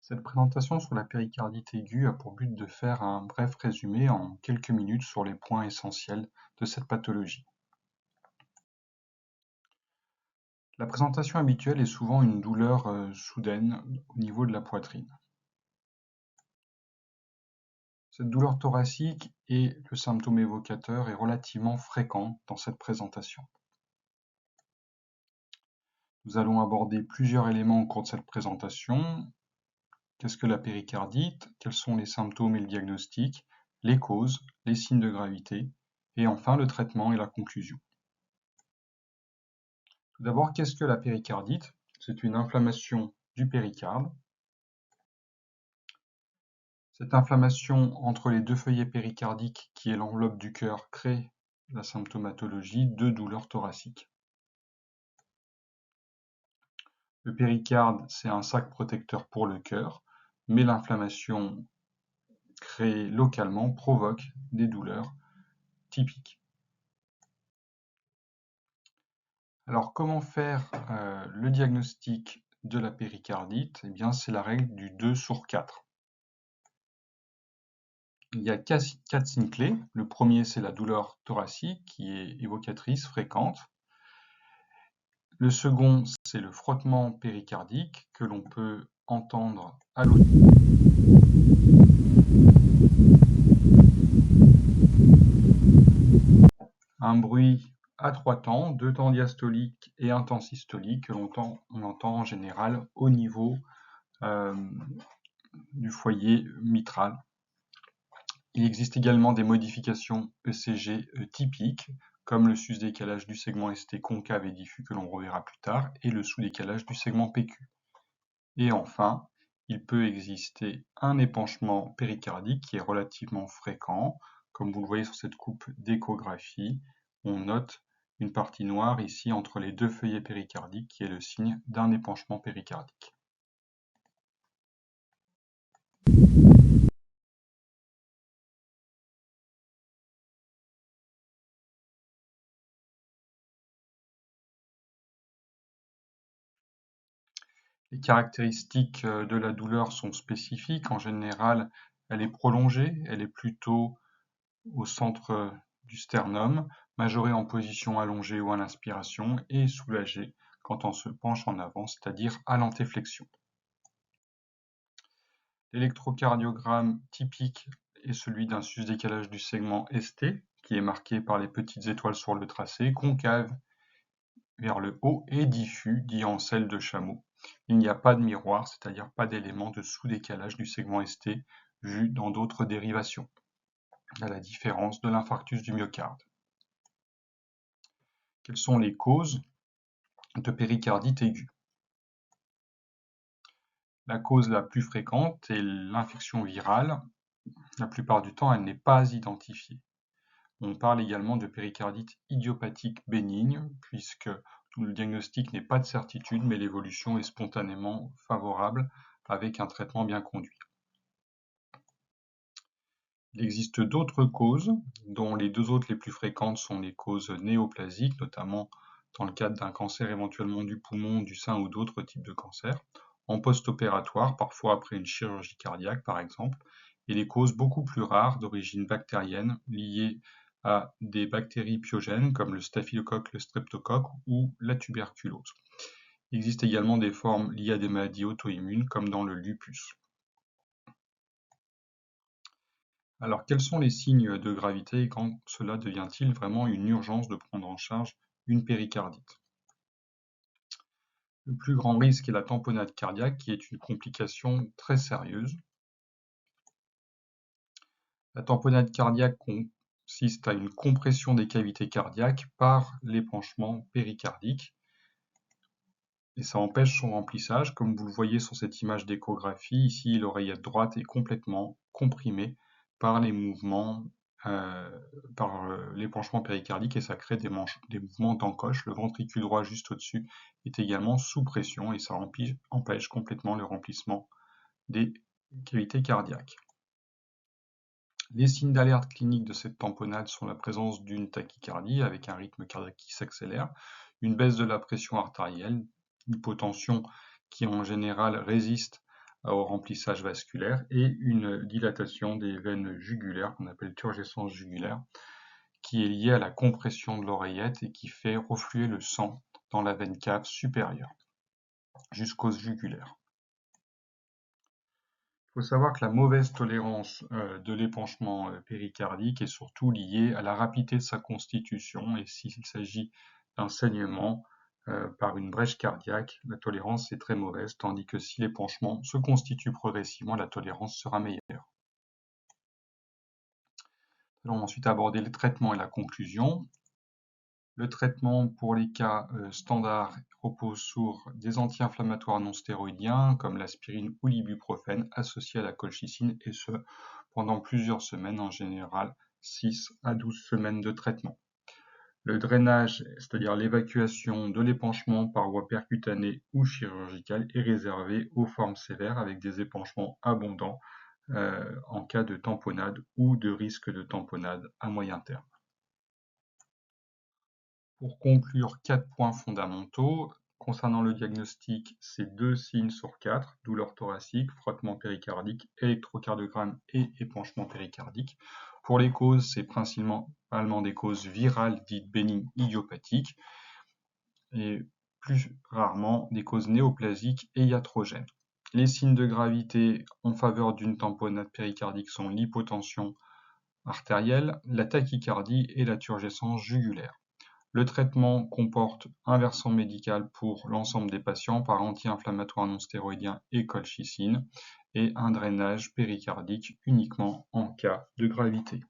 Cette présentation sur la péricardite aiguë a pour but de faire un bref résumé en quelques minutes sur les points essentiels de cette pathologie. La présentation habituelle est souvent une douleur soudaine au niveau de la poitrine. Cette douleur thoracique et le symptôme évocateur est relativement fréquent dans cette présentation. Nous allons aborder plusieurs éléments au cours de cette présentation. Qu'est-ce que la péricardite? Quels sont les symptômes et le diagnostic? Les causes, les signes de gravité, et enfin le traitement et la conclusion. Tout d'abord, qu'est-ce que la péricardite? C'est une inflammation du péricarde. Cette inflammation entre les deux feuillets péricardiques, qui est l'enveloppe du cœur, crée la symptomatologie de douleurs thoraciques. Le péricarde, c'est un sac protecteur pour le cœur, mais l'inflammation créée localement provoque des douleurs typiques. Alors, comment faire le diagnostic de la péricardite? Eh bien, c'est la règle du 2/4. Il y a 4 signes clés. Le premier, c'est la douleur thoracique qui est évocatrice, fréquente. Le second, c'est le frottement péricardique que l'on peut entendre à l'autre. Un bruit à 3 temps, 2 temps diastoliques et un temps systolique que l'on entend en général au niveau du foyer mitral. Il existe également des modifications ECG typiques, comme le sus-décalage du segment ST concave et diffus que l'on reverra plus tard, et le sous-décalage du segment PQ. Et enfin, il peut exister un épanchement péricardique qui est relativement fréquent. Comme vous le voyez sur cette coupe d'échographie, on note une partie noire ici entre les deux feuillets péricardiques qui est le signe d'un épanchement péricardique. Les caractéristiques de la douleur sont spécifiques. En général, elle est prolongée, elle est plutôt au centre du sternum, majorée en position allongée ou à l'inspiration et soulagée quand on se penche en avant, c'est-à-dire à l'antéflexion. L'électrocardiogramme typique est celui d'un sus-décalage du segment ST, qui est marqué par les petites étoiles sur le tracé, concave vers le haut et diffus, dit en selle de chameau. Il n'y a pas de miroir, c'est-à-dire pas d'élément de sous-décalage du segment ST vu dans d'autres dérivations, à la différence de l'infarctus du myocarde. Quelles sont les causes de péricardite aiguë? La cause la plus fréquente est l'infection virale. La plupart du temps, elle n'est pas identifiée. On parle également de péricardite idiopathique bénigne, puisque le diagnostic n'est pas de certitude, mais l'évolution est spontanément favorable avec un traitement bien conduit. Il existe d'autres causes, dont les deux autres les plus fréquentes sont les causes néoplasiques, notamment dans le cadre d'un cancer éventuellement du poumon, du sein ou d'autres types de cancers, en post-opératoire, parfois après une chirurgie cardiaque par exemple, et les causes beaucoup plus rares d'origine bactérienne liées à des bactéries pyogènes comme le staphylocoque, le streptocoque ou la tuberculose. Il existe également des formes liées à des maladies auto-immunes comme dans le lupus. Alors, quels sont les signes de gravité et quand cela devient-il vraiment une urgence de prendre en charge une péricardite? Le plus grand risque est la tamponnade cardiaque, qui est une complication très sérieuse. La tamponnade cardiaque consiste à une compression des cavités cardiaques par l'épanchement péricardique et ça empêche son remplissage. Comme vous le voyez sur cette image d'échographie, ici l'oreillette droite est complètement comprimée par les mouvements, par l'épanchement péricardique et ça crée des mouvements d'encoche. Le ventricule droit juste au-dessus est également sous pression et ça empêche complètement le remplissement des cavités cardiaques. Les signes d'alerte clinique de cette tamponnade sont la présence d'une tachycardie avec un rythme cardiaque qui s'accélère, une baisse de la pression artérielle, une hypotension qui en général résiste au remplissage vasculaire et une dilatation des veines jugulaires qu'on appelle turgescence jugulaire, qui est liée à la compression de l'oreillette et qui fait refluer le sang dans la veine cave supérieure jusqu'aux jugulaires. Il faut savoir que la mauvaise tolérance de l'épanchement péricardique est surtout liée à la rapidité de sa constitution, et s'il s'agit d'un saignement par une brèche cardiaque, la tolérance est très mauvaise, tandis que si l'épanchement se constitue progressivement, la tolérance sera meilleure. Nous allons ensuite aborder le traitement et la conclusion. Le traitement pour les cas standards repose sur des anti-inflammatoires non stéroïdiens comme l'aspirine ou l'ibuprofène associés à la colchicine, et ce pendant plusieurs semaines, en général 6 à 12 semaines de traitement. Le drainage, c'est-à-dire l'évacuation de l'épanchement par voie percutanée ou chirurgicale, est réservé aux formes sévères avec des épanchements abondants en cas de tamponnade ou de risque de tamponnade à moyen terme. Pour conclure, 4 points fondamentaux. Concernant le diagnostic, c'est 2 signes sur 4, douleur thoracique, frottement péricardique, électrocardiogramme et épanchement péricardique. Pour les causes, c'est principalement des causes virales dites bénignes idiopathiques et plus rarement des causes néoplasiques et iatrogènes. Les signes de gravité en faveur d'une tamponnade péricardique sont l'hypotension artérielle, la tachycardie et la turgescence jugulaire. Le traitement comporte un versant médical pour l'ensemble des patients par anti-inflammatoire non stéroïdien et colchicine, et un drainage péricardique uniquement en cas de gravité.